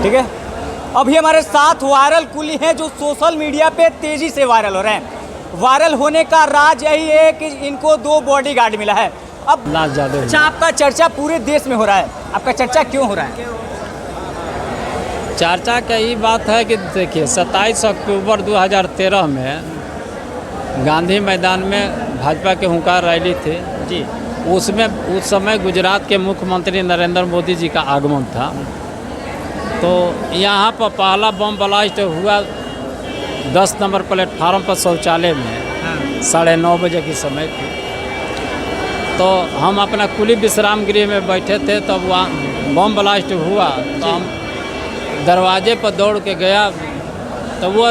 ठीक है। अभी हमारे साथ वायरल कुली हैं जो सोशल मीडिया पे तेज़ी से वायरल हो रहे हैं। वायरल होने का राज यही है कि इनको 2 बॉडीगार्ड मिला है। अब अच्छा, आपका चर्चा पूरे देश में हो रहा है, आपका चर्चा क्यों हो रहा है? चर्चा का ये बात है कि देखिए 27 अक्टूबर 2013 में गांधी मैदान में भाजपा के हुंकार रैली थे जी। उसमें उस समय गुजरात के मुख्यमंत्री नरेंद्र मोदी जी का आगमन था। तो यहाँ पर पहला बम ब्लास्ट हुआ 10 नंबर प्लेटफार्म पर शौचालय में 9:30 बजे की समय थी। तो हम अपना कुली विश्राम गृह में बैठे थे, तब वहाँ बम ब्लास्ट हुआ। तो हम दरवाजे पर दौड़ के गया तो वो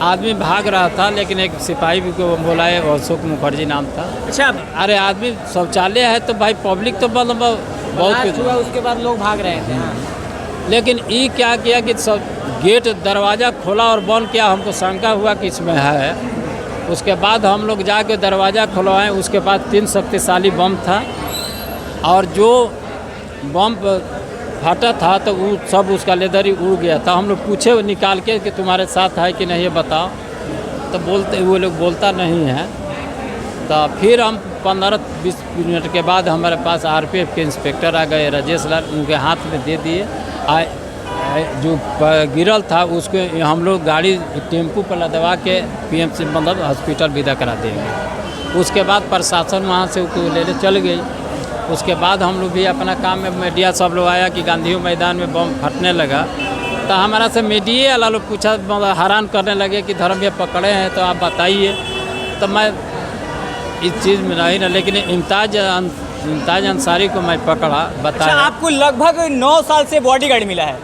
आदमी भाग रहा था, लेकिन एक सिपाही भी को बुलाए, अशोक मुखर्जी नाम था। अच्छा, अरे आदमी शौचालय है तो भाई पब्लिक तो बहुत कुछ हुआ, उसके बाद लोग भाग रहे थे। लेकिन ये क्या किया कि सब गेट दरवाज़ा खोला और बंद किया। हमको शंका हुआ कि इसमें है। उसके बाद हम लोग जाके दरवाज़ा खुलवाएं। उसके बाद 3 शक्तिशाली बम था और जो बम फटा था तो वो सब उसका लेदर ही उड़ गया था। हम लोग पूछे निकाल के कि तुम्हारे साथ है कि नहीं, ये बताओ। तो वो लोग बोलता नहीं है। तो फिर हम 15-20 मिनट के बाद हमारे पास आरपीएफ के इंस्पेक्टर आ गए, राजेश लाल, उनके हाथ में दे दिए। जो गिरल था उसको हम लोग गाड़ी टेम्पू पर लदवा के पीएमसी मतलब हॉस्पिटल विदा करा देंगे। उसके बाद प्रशासन वहाँ से उसको लेने चल गई। उसके बाद हम लोग भी अपना काम में, मीडिया सब लोग आया कि गांधी मैदान में बम फटने लगा। तो हमारा से मीडिया वाला लोग पूछा, मतलब हैरान करने लगे कि धर्म ये पकड़े हैं तो आप बताइए। तो मैं इस चीज़ में नहीं ना, लेकिन इम्ताज अंसारी को मैं पकड़ा, बताया। अच्छा, आपको लगभग 9 साल से बॉडीगार्ड मिला है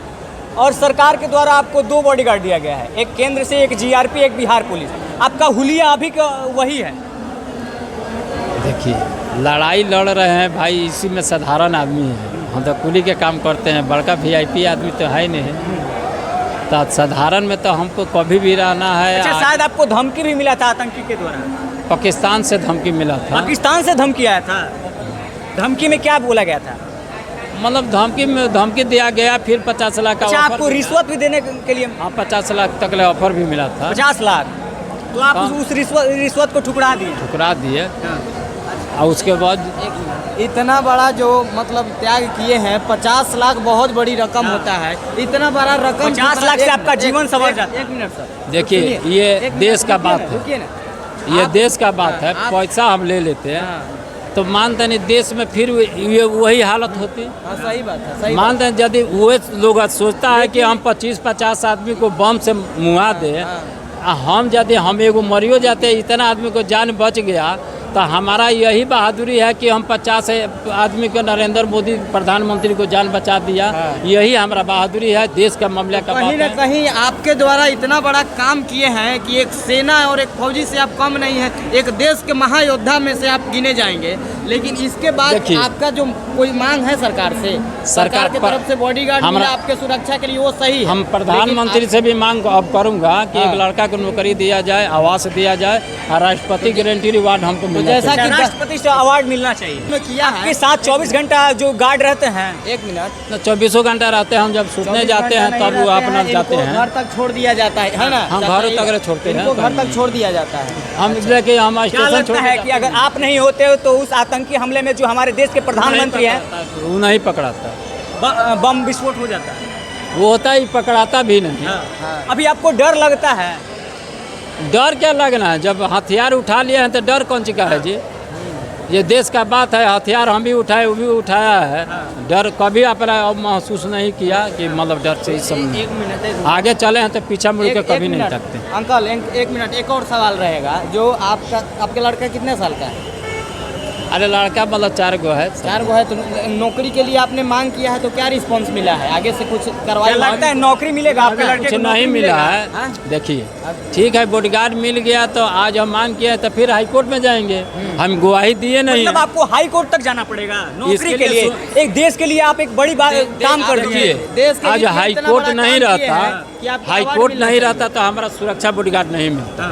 और सरकार के द्वारा आपको 2 बॉडीगार्ड दिया गया है, एक केंद्र से, एक जीआरपी, एक बिहार पुलिस। आपका हुलिया अभी का वही है। देखिए, लड़ाई लड़ रहे हैं भाई, इसी में साधारण आदमी है। हम तो कुली के काम करते हैं, बड़का वीआईपी आदमी तो है नहीं। तो साधारण में तो हमको कभी भी रहना है। अच्छा, शायद आपको धमकी भी मिला था आतंकी के द्वारा? पाकिस्तान से धमकी मिला था। पाकिस्तान से धमकी आया था? धमकी में क्या बोला गया था? मतलब धमकी दिया गया, फिर 50 लाख का। अच्छा, आपको रिश्वत भी देने के लिए? हाँ, 50 लाख तक ऑफर भी मिला था। 50 लाख? तो आप उस रिश्वत को ठुकरा दिए? और उसके बाद इतना बड़ा जो मतलब त्याग किए हैं, 50 लाख बहुत बड़ी रकम होता है। इतना बड़ा रकम, 50 लाख से आपका जीवन संवर जाता है। 1 मिनट सर, देखिए, ये देश का बात है, ये देश का बात है। पैसा हम ले लेते हैं तो मानते नहीं, देश में फिर ये वही हालत होती। सही बात है, सही मानते हैं यदि वो लोग सोचता है कि हम 25-50 आदमी को बम से मुआ दे, हम यदि हम एगो मरियो जाते, इतना आदमी को जान बच गया, तो हमारा यही बहादुरी है कि हम 50 आदमी को नरेंद्र मोदी प्रधानमंत्री को जान बचा दिया। यही हमारा बहादुरी है, देश का मामला का। कहीं ना कहीं आपके द्वारा इतना बड़ा काम किए हैं कि एक सेना और एक फौजी से आप कम नहीं है, एक देश के महायोद्धा में से आप गिने जाएंगे। लेकिन इसके बाद आपका जो कोई मांग है सरकार से, सरकार की तरफ से बॉडीगार्ड मिला आपके सुरक्षा के लिए, वो सही है। हम प्रधानमंत्री से भी मांग अब करूँगा कि एक लड़का को नौकरी दिया जाए, आवास दिया जाए और राष्ट्रपति गारंटी रिवार्ड हमको मिलना जैसा कि राष्ट्रपति से अवार्ड मिलना चाहिए। किया आपके साथ 24 घंटा जो गार्ड रहते हैं? 1 मिनट, 24 घंटा रहते हैं। हम जब सूचने जाते हैं तब वो अपना जाते हैं। घर तक छोड़ दिया जाता है ना? हम घर तक छोड़ते हैं, घर तक छोड़ दिया जाता है। हम इसलिए कि हम क्या स्टेशन लगता है कि अगर आप नहीं होते हो तो उस आतंकी हमले में जो हमारे देश के प्रधानमंत्री हैं, वो नहीं पकड़ाता, बम विस्फोट हो जाता है? वो होता ही, पकड़ाता भी नहीं। अभी आपको डर लगता है? डर क्या लगना है, जब हथियार उठा लिए हैं तो डर कौन सी का है जी? ये देश का बात है, हथियार हम भी उठाए, वो भी उठाया है। डर कभी अपना महसूस नहीं किया कि मतलब डर से इस समय। 1 मिनट, आगे चले हैं तो पीछा मुड़ के कभी नहीं तकते। अंकल 1 मिनट, एक और सवाल रहेगा। जो आपके लड़का कितने साल का है? अरे लड़का मतलब 4 गो है। 4 गो है। तो नौकरी के लिए आपने मांग किया है तो क्या रिस्पांस मिला है? आगे से कुछ करवाया? लगता है नौकरी मिलेगा आपके लड़के को? नहीं मिला है। देखिए, ठीक है, बॉडीगार्ड मिल गया तो आज हम मांग किया तो फिर हाई कोर्ट में जाएंगे। हम गवाही दिए नहीं। मतलब आपको हाई कोर्ट तक जाना पड़ेगा नौकरी के लिए? एक देश के लिए आप एक बड़ी बात काम कर दिए। आज हाई कोर्ट नहीं रहता, हाई कोर्ट नहीं रहता तो हमारा सुरक्षा बॉडीगार्ड नहीं मिलता।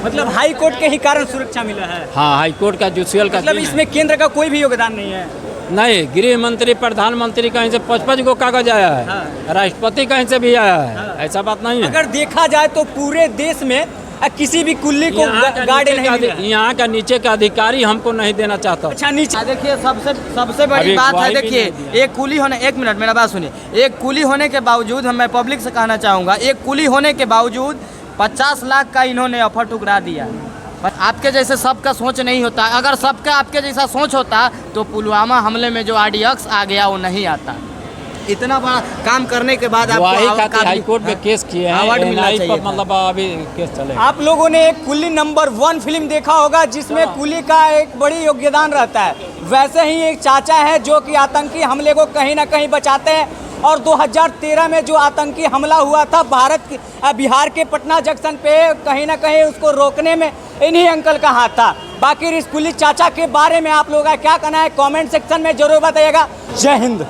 मतलब हाई कोर्ट के ही कारण सुरक्षा मिला है? हाँ, हाई कोर्ट का जुडिशियल का। मतलब इसमें केंद्र का कोई भी योगदान नहीं है? नहीं, गृह मंत्री प्रधानमंत्री कहीं से 55 गो कागज आया है, राष्ट्रपति कहीं से भी आया है, ऐसा बात नहीं है। अगर देखा जाए तो पूरे देश में किसी भी कुल्ली को गाड़ी नहीं मिल रहा है। यहाँ का नीचे का अधिकारी हमको नहीं देना चाहता। अच्छा नीचे देखिए सबसे बड़ी बात है, देखिए एक कुली होने, एक मिनट मेरा बात सुनिए, एक कुली होने के बावजूद मैं पब्लिक से कहना चाहूँगा, एक कुली होने के बावजूद 50 लाख का इन्होंने ऑफर ठुकरा दिया। आपके जैसे सबका सोच नहीं होता, अगर सबका आपके जैसा सोच होता तो पुलवामा हमले में जो RDX आ गया वो नहीं आता। इतना बड़ा काम करने के बाद आपको हाई कोर्ट में केस किए हैं, अवार्ड मिलना चाहिए, मतलब अभी केस चले। आप लोगों ने एक कुली नंबर 1 फिल्म देखा होगा जिसमें कुली का एक बड़ी योगदान रहता है। वैसे ही एक चाचा है जो कि आतंकी हमले को कहीं ना कहीं बचाते हैं, और 2013 में जो आतंकी हमला हुआ था बिहार के पटना जंक्शन पे, कहीं ना कहीं उसको रोकने में इन्हीं अंकल का हाथ था। बाकी इस पुलिस चाचा के बारे में आप लोगों का क्या कहना है कमेंट सेक्शन में जरूर बताइएगा। जय हिंद।